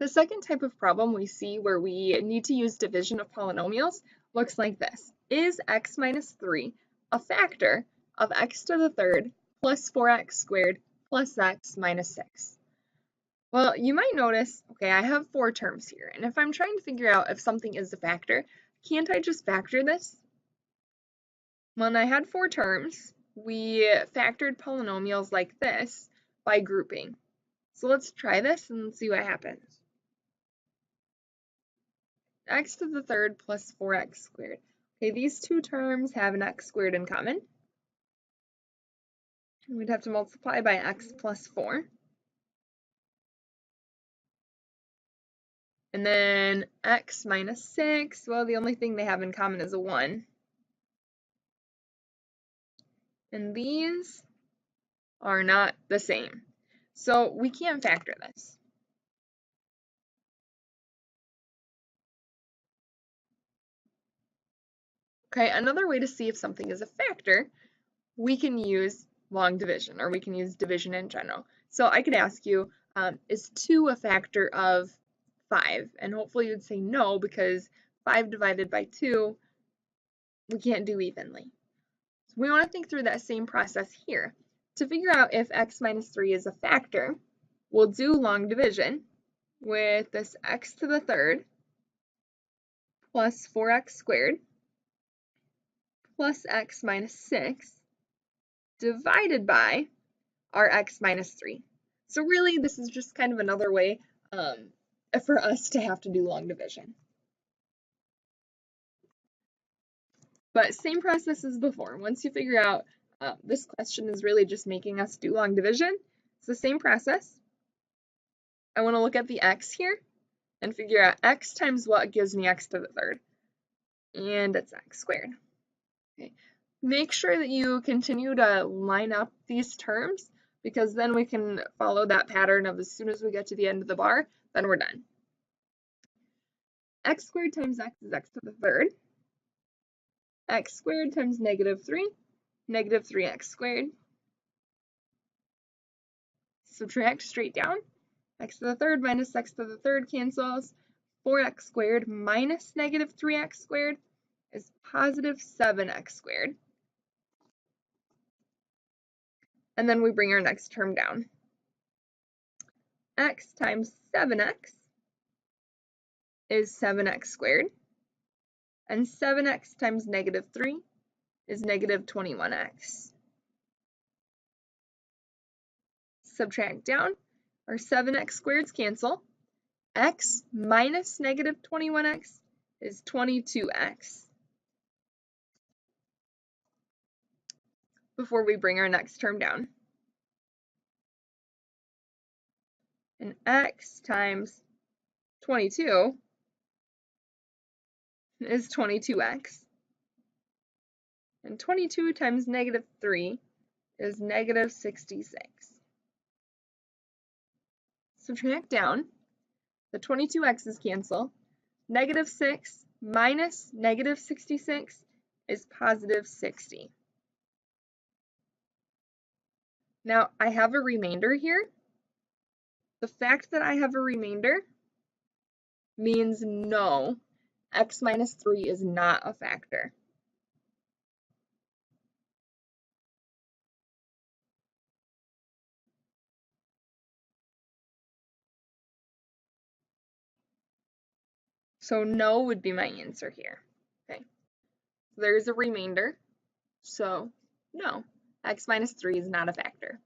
The second type of problem we see where we need to use division of polynomials looks like this. Is x minus 3 a factor of x to the third plus 4x squared plus x minus 6? Well, you might notice, okay, I have 4 terms here, and if I'm trying to figure out if something is a factor, can't I just factor this? When I had 4 terms, we factored polynomials like this by grouping. So let's try this and see what happens. X to the third plus 4x squared. Okay, these two terms have an x squared in common. We'd have to multiply by x plus 4. And then x minus 6, well, the only thing they have in common is a 1. And these are not the same. So we can't factor this. Okay, another way to see if something is a factor, we can use long division, or we can use division in general. So I could ask you, is 2 a factor of 5? And hopefully you'd say no, because 5 divided by 2, we can't do evenly. So we want to think through that same process here. To figure out if x minus 3 is a factor, we'll do long division with this x to the third plus 4x squared plus x minus 6 divided by our x minus 3. So really, this is just kind of another way for us to have to do long division. But same process as before. Once you figure out this question is really just making us do long division, it's the same process. I want to look at the x here and figure out x times what gives me x to the third. And it's x squared. Okay. Make sure that you continue to line up these terms, because then we can follow that pattern of as soon as we get to the end of the bar, then we're done. X squared times x is x to the third. X squared times negative 3, negative 3x squared. Subtract straight down. X to the third minus x to the third cancels. 4x squared minus negative 3x squared is positive 7x squared. And then we bring our next term down. X times 7x is 7x squared. And 7x times negative 3 is negative 21x. Subtract down. Our 7x squareds cancel. X minus negative 21x is 22x. Before we bring our next term down. And x times 22 is 22x. And 22 times negative 3 is negative 66. Subtract down. The 22x's cancel. Negative 6 minus negative 66 is positive 60. Now, I have a remainder here. The fact that I have a remainder means no, x minus 3 is not a factor. So no would be my answer here. Okay, there's a remainder, so no, x minus 3 is not a factor.